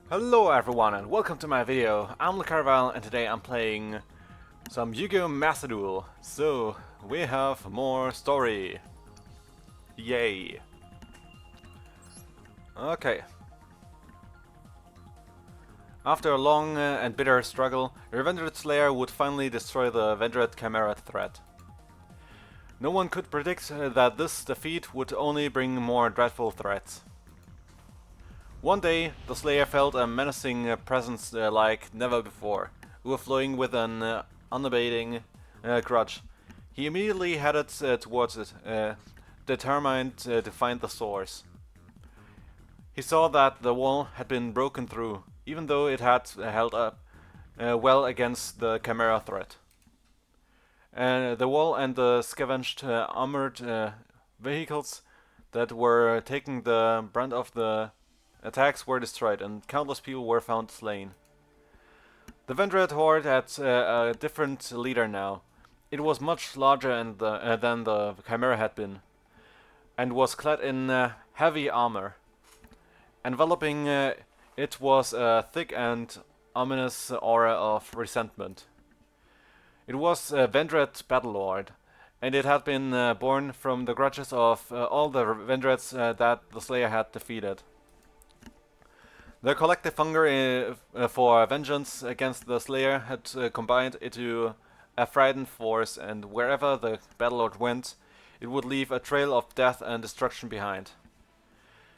Hello everyone and welcome to my video. I'm Lecarval and today I'm playing some Yugioh Master Duel. So we have more story. Yay. Okay. After a long and bitter struggle, the Vendred Slayer would finally destroy the Vendred Chimera threat. No one could predict that this defeat would only bring more dreadful threats. One day, the Slayer felt a menacing presence like never before, overflowing with an unabating grudge. He immediately headed towards it, determined to find the source. He saw that the wall had been broken through, even though it had held up well against the Chimera threat. The wall and the scavenged armored vehicles that were taking the brunt of the attacks were destroyed, and countless people were found slain. The Vendred horde had a different leader now. It was much larger than the Chimera had been, and was clad in heavy armor. Enveloping it was a thick and ominous aura of resentment. It was a Vendred Battlelord, and it had been born from the grudges of all the Vendreds that the Slayer had defeated. The collective hunger for vengeance against the Slayer had combined into a frightened force, and wherever the Battlelord went, it would leave a trail of death and destruction behind.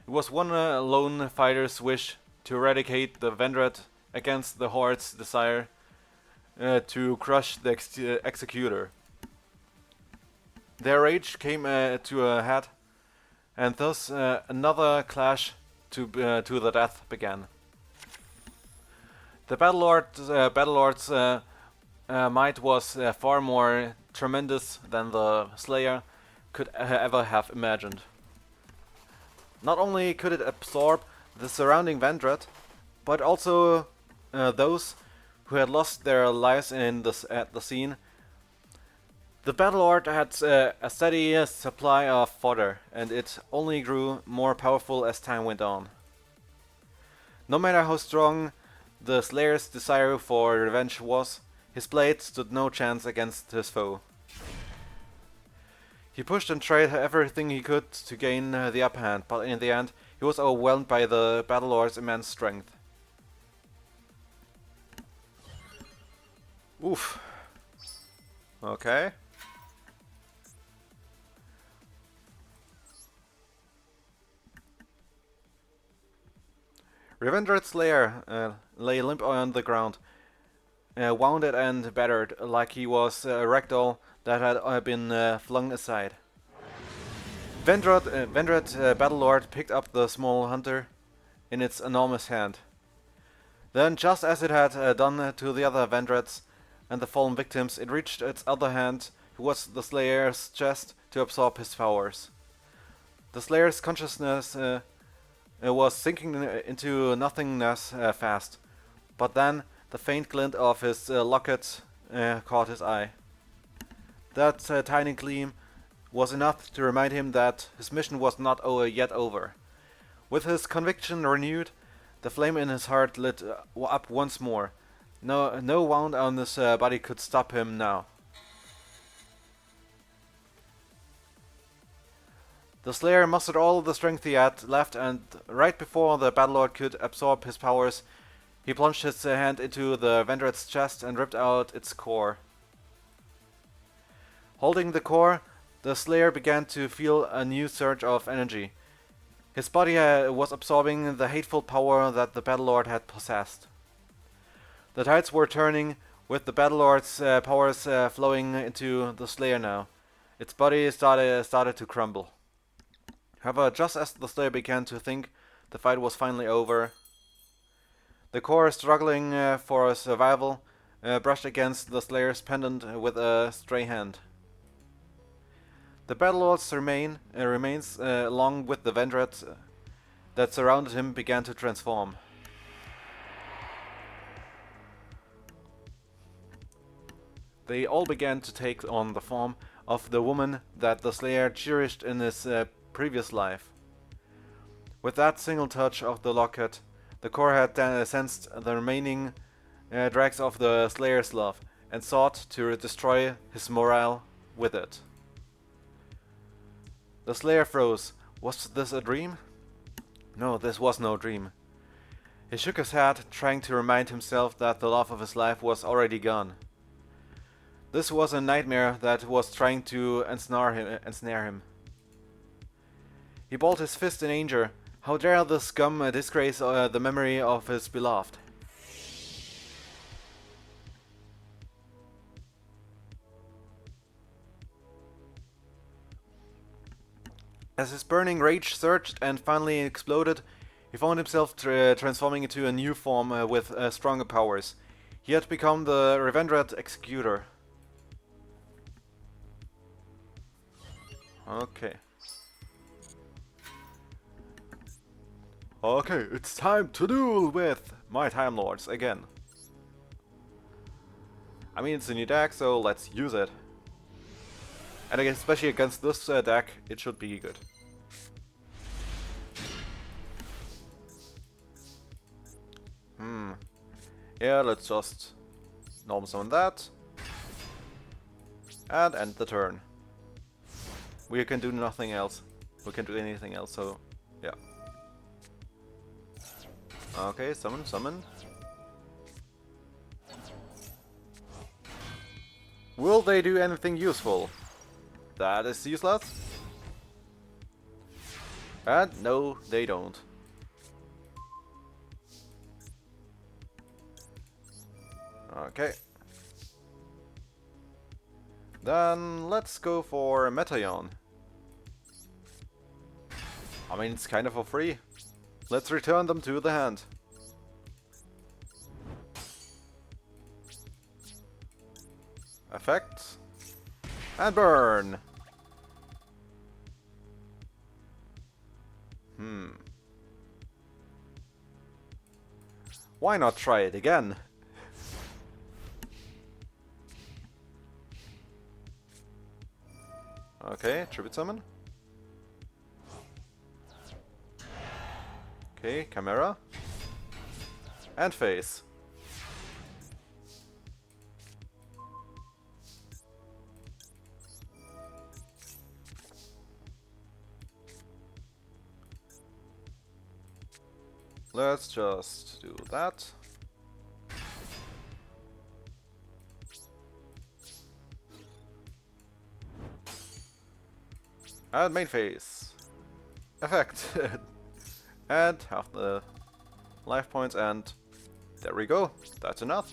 It was one lone fighter's wish to eradicate the Vendred against the Horde's desire to crush the Executor. Their rage came to a head, and thus another clash to the death began. The Battlelord's might was far more tremendous than the Slayer could ever have imagined. Not only could it absorb the surrounding Vendred, but also those who had lost their lives at the scene. The Battlelord had a steady supply of fodder, and it only grew more powerful as time went on. No matter how strong the Slayer's desire for revenge was, his blade stood no chance against his foe. He pushed and tried everything he could to gain the upper hand, but in the end he was overwhelmed by the Battlelord's immense strength. Oof. Okay. Revendred Slayer lay limp on the ground, wounded and battered, like he was a ragdoll that had been flung aside. Vendred Battlelord picked up the small hunter in its enormous hand. Then, just as it had done to the other Vendreds and the fallen victims, it reached its other hand towards the Slayer's chest to absorb his powers. The Slayer's consciousness was sinking into nothingness fast, but then the faint glint of his locket caught his eye. That tiny gleam was enough to remind him that his mission was not yet over. With his conviction renewed, the flame in his heart lit up once more. No wound on his body could stop him now. The Slayer mustered all the strength he had left, and right before the Battlelord could absorb his powers, he plunged his hand into the Vendred's chest and ripped out its core. Holding the core, the Slayer began to feel a new surge of energy. His body was absorbing the hateful power that the Battlelord had possessed. The tides were turning, with the Battlelord's powers flowing into the Slayer now. Its body started to crumble. However, just as the Slayer began to think the fight was finally over, the core, struggling for survival, brushed against the Slayer's pendant with a stray hand. The Battlelord's remains, along with the Vendreds that surrounded him, began to transform. They all began to take on the form of the woman that the Slayer cherished in his previous life. With that single touch of the locket, The core had sensed the remaining dregs of the Slayer's love and sought to destroy his morale with it. The Slayer froze. Was this a dream? No, this was no dream. He shook his head, trying to remind himself that the love of his life was already gone. This was a nightmare that was trying to ensnare him. He balled his fist in anger. How dare this scum disgrace the memory of his beloved? As his burning rage surged and finally exploded, he found himself transforming into a new form with stronger powers. He had become the Revendred Executor. Okay. Okay, it's time to duel with my Time Lords again. I mean, it's a new deck, so let's use it. And again, especially against this deck, it should be good. Yeah, let's just normal summon that. And end the turn. We can do nothing else. We can do anything else, so yeah. Okay, summon. Will they do anything useful? That is useless. And no, they don't. Okay. Then let's go for Metayon. I mean, it's kind of for free. Let's return them to the hand. Effect. And burn. Why not try it again? Okay, tribute summon. Okay, camera. And face. Let's just do that. And main phase. Effect. And half the life points, and there we go. That's enough.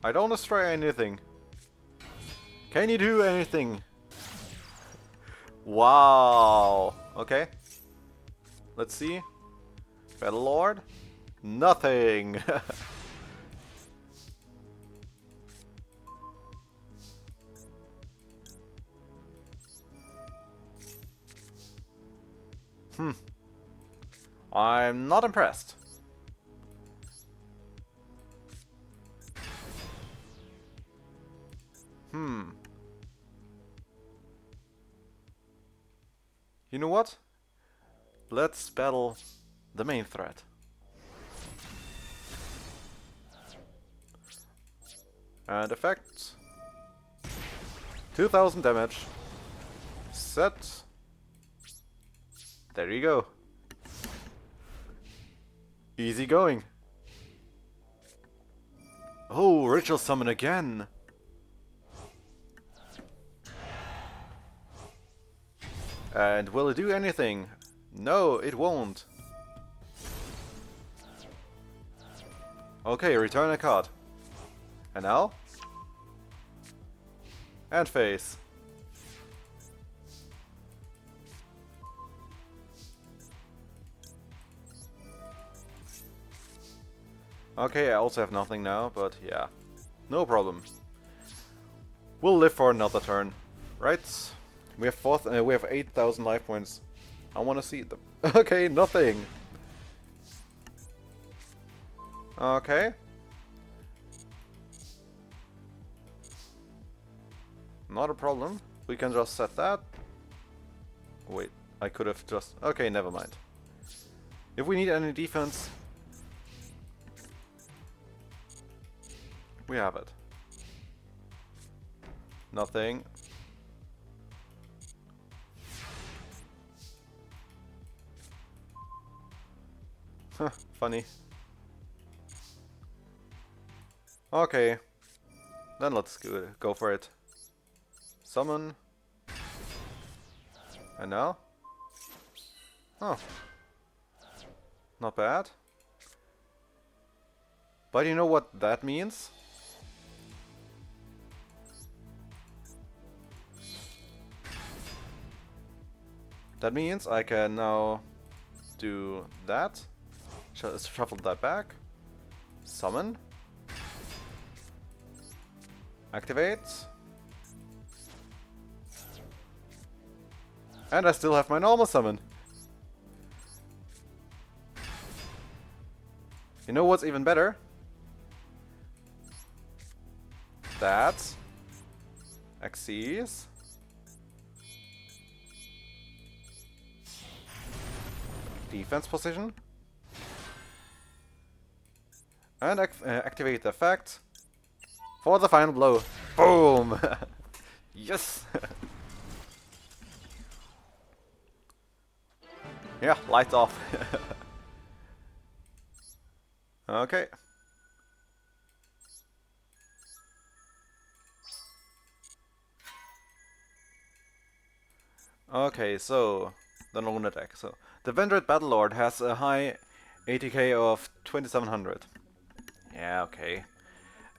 I don't destroy anything. Can you do anything? Wow. Okay. Let's see. Battle Lord. Nothing. I'm not impressed. You know what? Let's battle the main threat. And effect. 2000 damage. Set. There you go. Easy going. Oh, ritual summon again. And will it do anything? No, it won't. Okay, return a card. And now? And face. Okay, I also have nothing now, but yeah. No problem. We'll live for another turn. Right? We have 8,000 life points. I want to see them. Okay, nothing. Okay. Not a problem. We can just set that. Wait. I could have just... Okay, never mind. If we need any defense, we have it. Nothing. Huh, funny. Okay. Then let's go for it. Summon. And now? Oh. Not bad. But you know what that means? That means I can now do that. Shuffle that back. Summon. Activate. And I still have my normal summon. You know what's even better? That. Axes. Defense position. And activate the effect for the final blow. Boom! Yes! Yeah, lights off. Okay. Okay, so the normal deck. So the Vendred Battlelord has a high ATK of 2700. Yeah, okay.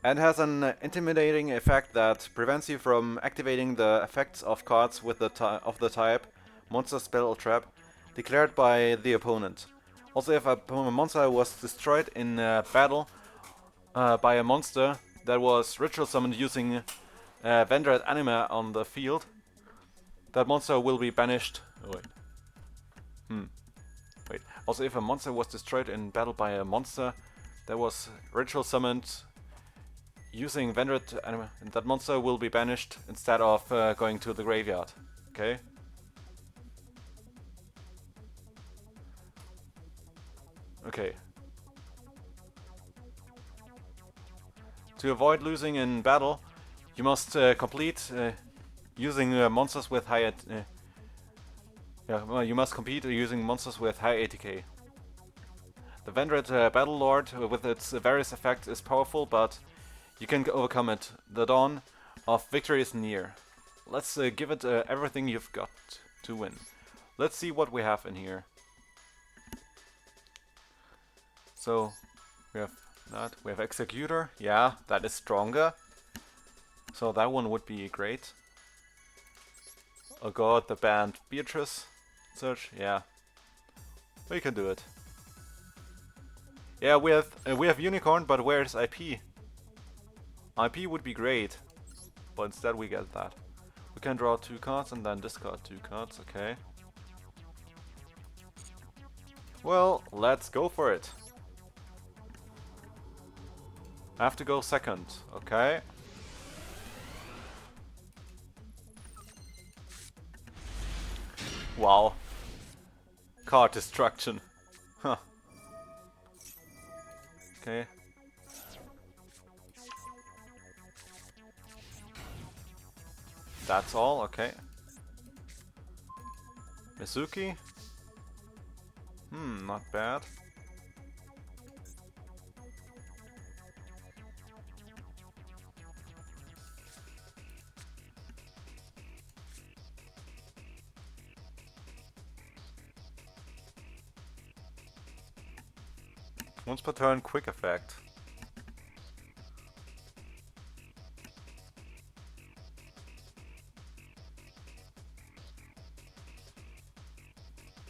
And has an intimidating effect that prevents you from activating the effects of cards with the type monster, spell, or trap declared by the opponent. Also, if a monster was destroyed in battle by a monster that was ritual summoned using Vendred Anima on the field, that monster will be banished. Oh, wait. Wait. Also, if a monster was destroyed in battle by a monster that was ritual summoned using Vendred Anima, that monster will be banished instead of going to the graveyard. Okay. Okay. To avoid losing in battle, you must complete using monsters with high you must compete using monsters with high ATK. The Vendred Battlelord with its various effects is powerful, but you can overcome it. The dawn of victory is near. Let's give it everything you've got to win. Let's see what we have in here. So, we have that. We have Executor. Yeah, that is stronger. So that one would be great. Oh god, the band Beatrice. Search. Yeah. We can do it. Yeah, we have Unicorn, but where's IP? IP would be great, but instead we get that. We can draw 2 cards and then discard 2 cards. Okay. Well, let's go for it. I have to go second, okay? Wow. Card destruction. Huh. Okay. That's all, okay. Mizuki? Not bad. Once per turn, quick effect.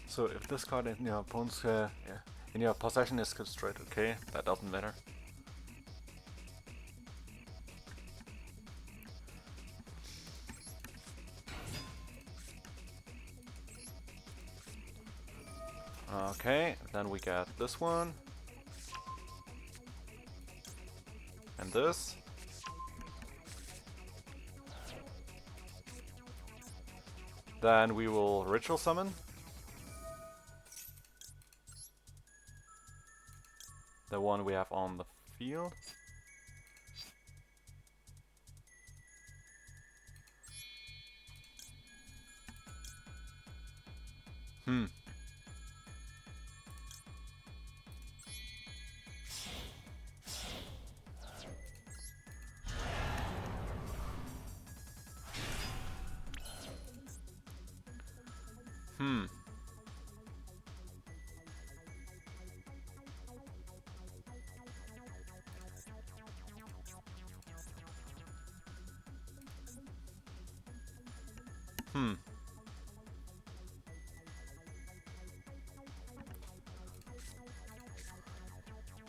So if this card in your opponent's in your possession is destroyed, okay, that doesn't matter. Okay, then we get this one. And this. Then we will ritual summon. the one we have on the field. Hmm. Hmm. Hmm.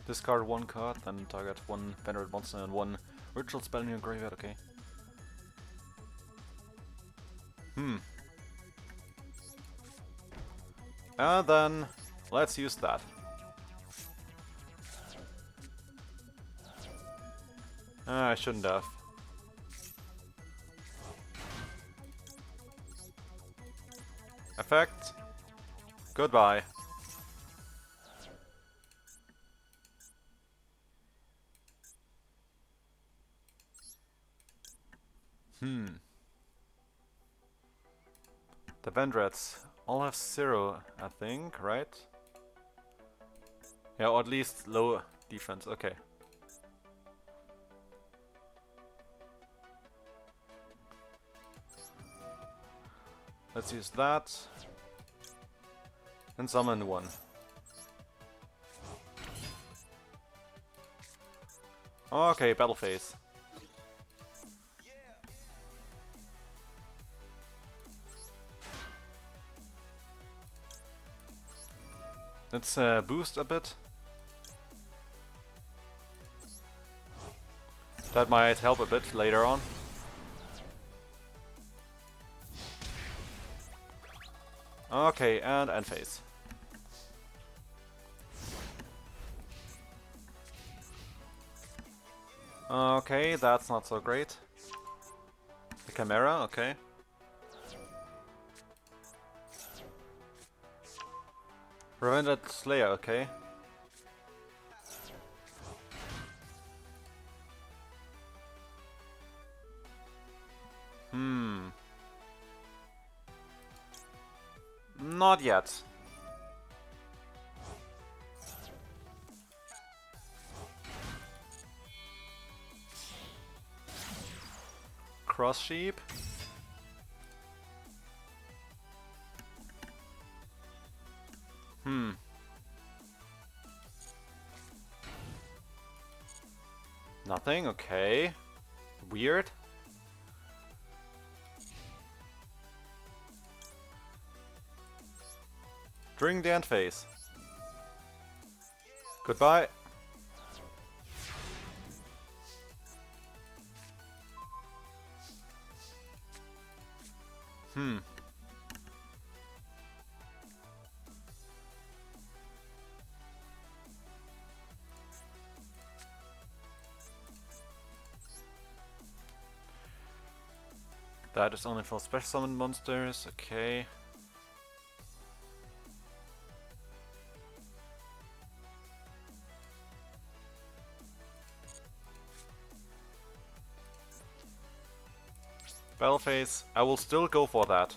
Discard one card, then target one Venerate monster and one ritual spell in your graveyard, okay. Hmm. And then let's use that. I shouldn't have. Effect. Goodbye. Hmm. The Vendrats all have 0, I think, right? Yeah, or at least low defense, okay. Let's use that. And summon one. Okay, battle phase. Let's boost a bit. That might help a bit later on. Okay, and end phase. Okay, that's not so great. The Chimera, okay. Revended Slayer, okay. Hmm. Not yet. Cross Sheep. Hmm. Nothing, okay. Weird. During the end phase. Goodbye. Hmm. That is only for special summon monsters, okay. Battle phase, I will still go for that.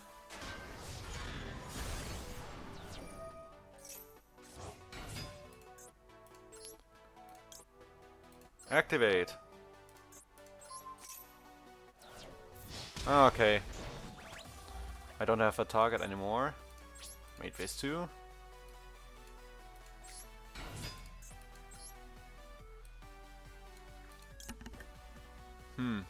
Activate. Okay. I don't have a target anymore. Mate phase 2. Hmm.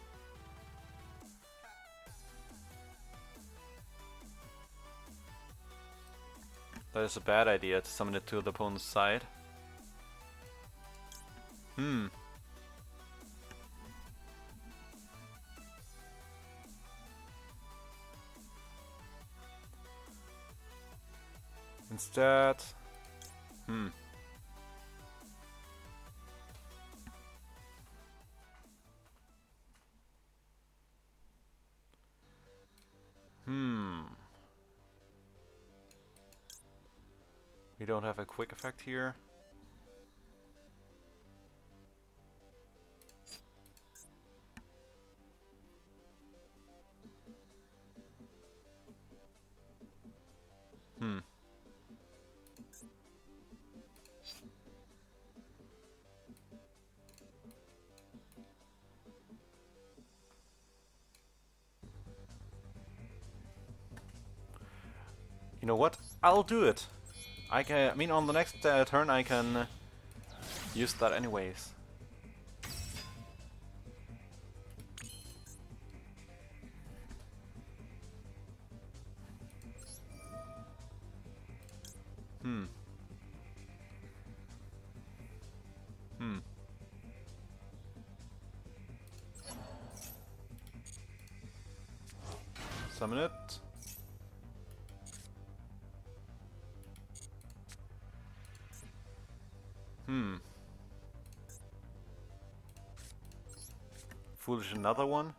That is a bad idea to summon it to the opponent's side. Hmm. Instead... Hmm. Hmm. We don't have a quick effect here. know what? I'll do it. I mean, on the next turn I can use that anyways. Hmm. Summon it. Foolish another one.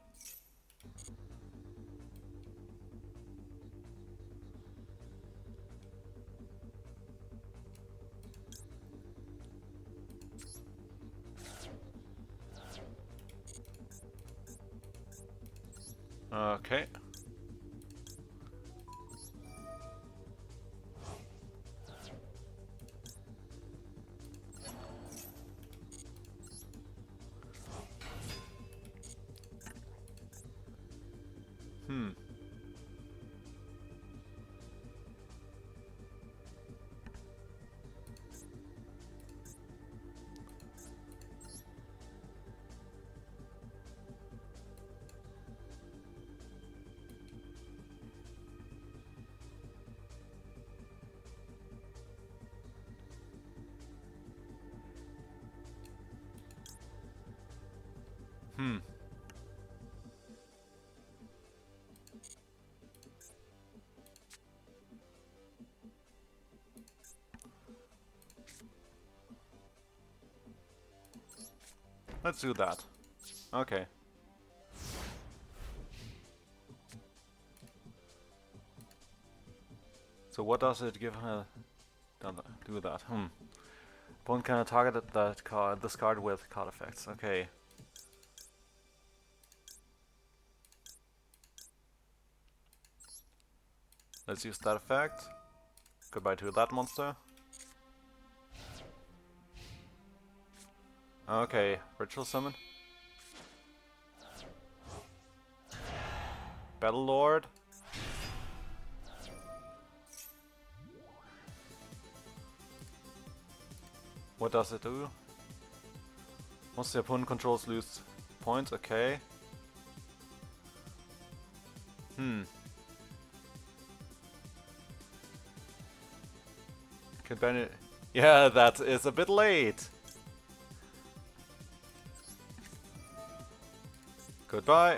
Okay. Let's do that. Okay. So what does it give her? Do that. Opponent can target that card, this card with card effects. Okay. Let's use that effect. Goodbye to that monster. Okay, Ritual Summon. Battle Lord. What does it do? Once the opponent controls lose points, okay. Can ban it. Yeah, that is a bit late. Goodbye.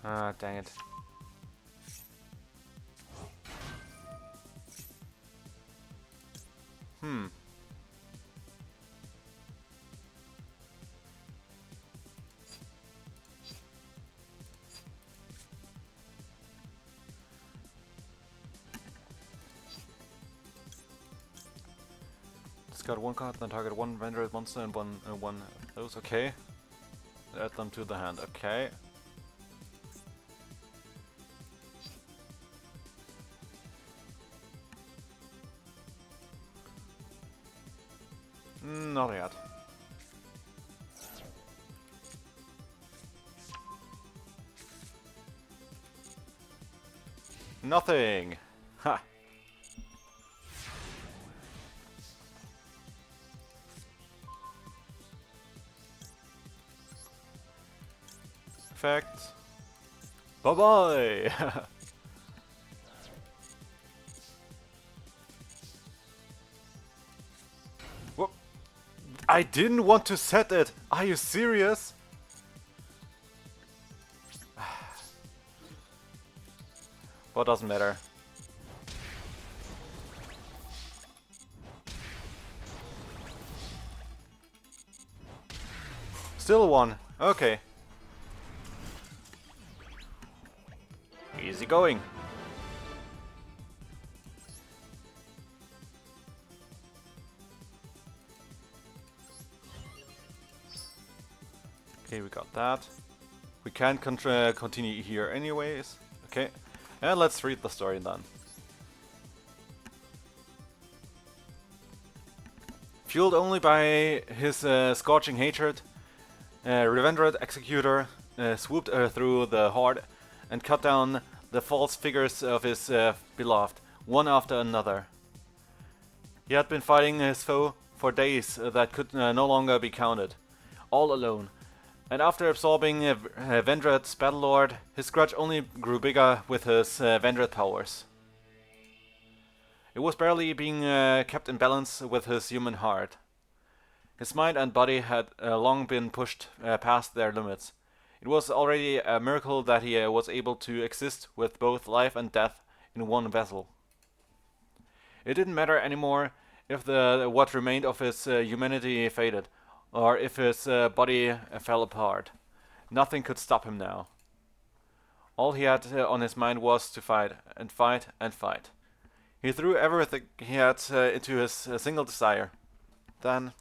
Ah, dang it. Discard one card, then target one rendered monster and one of those. Okay. Add them to the hand. Okay. Not yet. Nothing. Ha. Effect. Bye bye. Whoop. I didn't want to set it. Are you serious? What doesn't matter. Still one. Okay. Easy going. Okay, we got that. We can't continue here anyways. Okay. And let's read the story then. Fueled only by his scorching hatred, Revendred Executor swooped through the horde and cut down the false figures of his beloved, one after another. He had been fighting his foe for days that could no longer be counted, all alone. And after absorbing Vendred's Battlelord, his grudge only grew bigger with his Vendred powers. It was barely being kept in balance with his human heart. His mind and body had long been pushed past their limits. It was already a miracle that he was able to exist with both life and death in one vessel. It didn't matter anymore if what remained of his humanity faded, or if his body fell apart. Nothing could stop him now. All he had on his mind was to fight, and fight, and fight. He threw everything he had into his single desire. Then,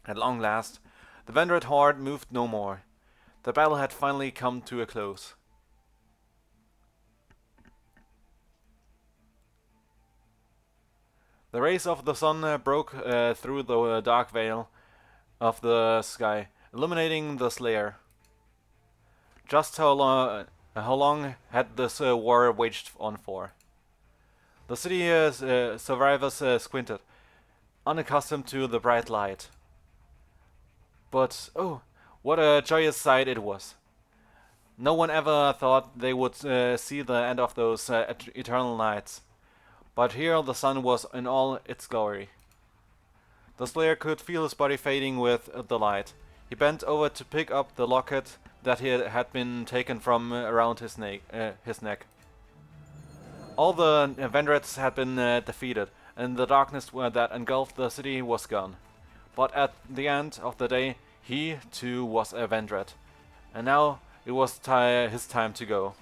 at long last, the Vendred horde moved no more. The battle had finally come to a close. The rays of the sun broke through the dark veil of the sky, illuminating the Slayer. Just how long had this war waged on for? The city survivors squinted, unaccustomed to the bright light. But, oh, what a joyous sight it was. No one ever thought they would see the end of those eternal nights. But here the sun was in all its glory. The Slayer could feel his body fading with the light. He bent over to pick up the locket that had been taken from around his neck. All the Vendreds had been defeated, and the darkness that engulfed the city was gone. But at the end of the day, he too was a Vendred, and now it was his time to go.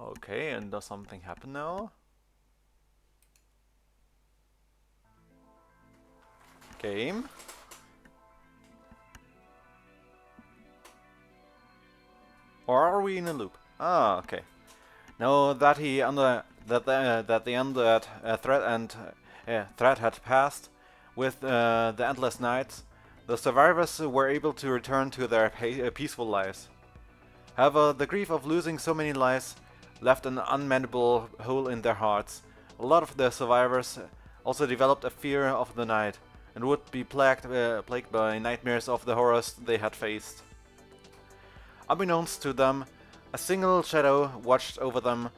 Okay, and does something happen now? Game. Or are we in a loop? Ah, okay. Now that threat had passed with the endless nights, the survivors were able to return to their peaceful lives. However, the grief of losing so many lives left an unmendable hole in their hearts. A lot of the survivors also developed a fear of the night, and would be plagued by nightmares of the horrors they had faced. Unbeknownst to them, a single shadow watched over them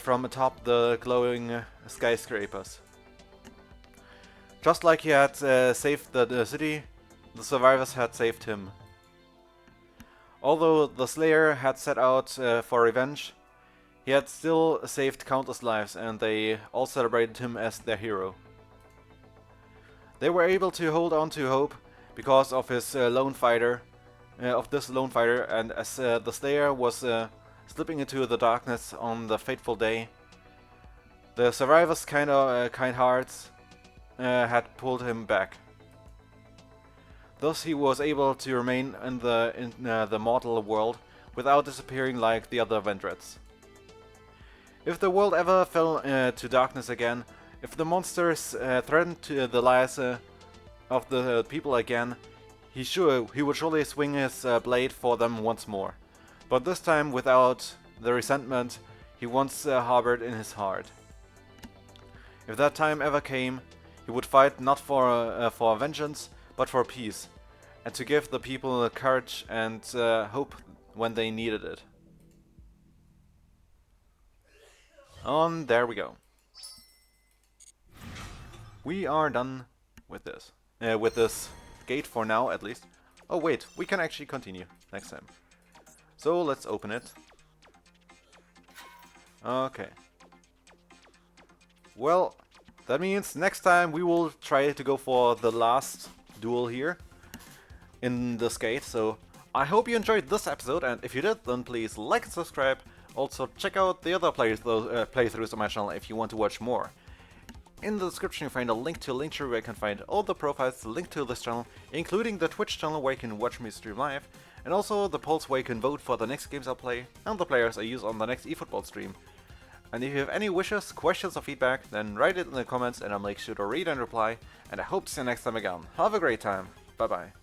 from atop the glowing skyscrapers. Just like he had saved the city, the survivors had saved him. Although the Slayer had set out for revenge, he had still saved countless lives, and they all celebrated him as their hero. They were able to hold on to hope because of his lone fighter, and as the Slayer was slipping into the darkness on the fateful day, the survivors' kind hearts had pulled him back. Thus he was able to remain in the mortal world without disappearing like the other Vendreds. If the world ever fell to darkness again, if the monsters threatened the lives of the people again, he would surely swing his blade for them once more, but this time without the resentment he once harbored in his heart. If that time ever came, he would fight not for vengeance, but for peace, and to give the people courage and hope when they needed it. There we go. We are done with this gate for now, at least. Oh wait, we can actually continue next time. So let's open it. Okay. Well, that means next time we will try to go for the last duel here in this gate. So I hope you enjoyed this episode, and if you did, then please like and subscribe. Also, check out the other playthroughs on my channel if you want to watch more. In the description you'll find a link to Linktree where you can find all the profiles linked to this channel, including the Twitch channel where you can watch me stream live, and also the polls where you can vote for the next games I'll play, and the players I use on the next eFootball stream. And if you have any wishes, questions or feedback, then write it in the comments and I'll make sure to read and reply, and I hope to see you next time again. Have a great time. Bye bye.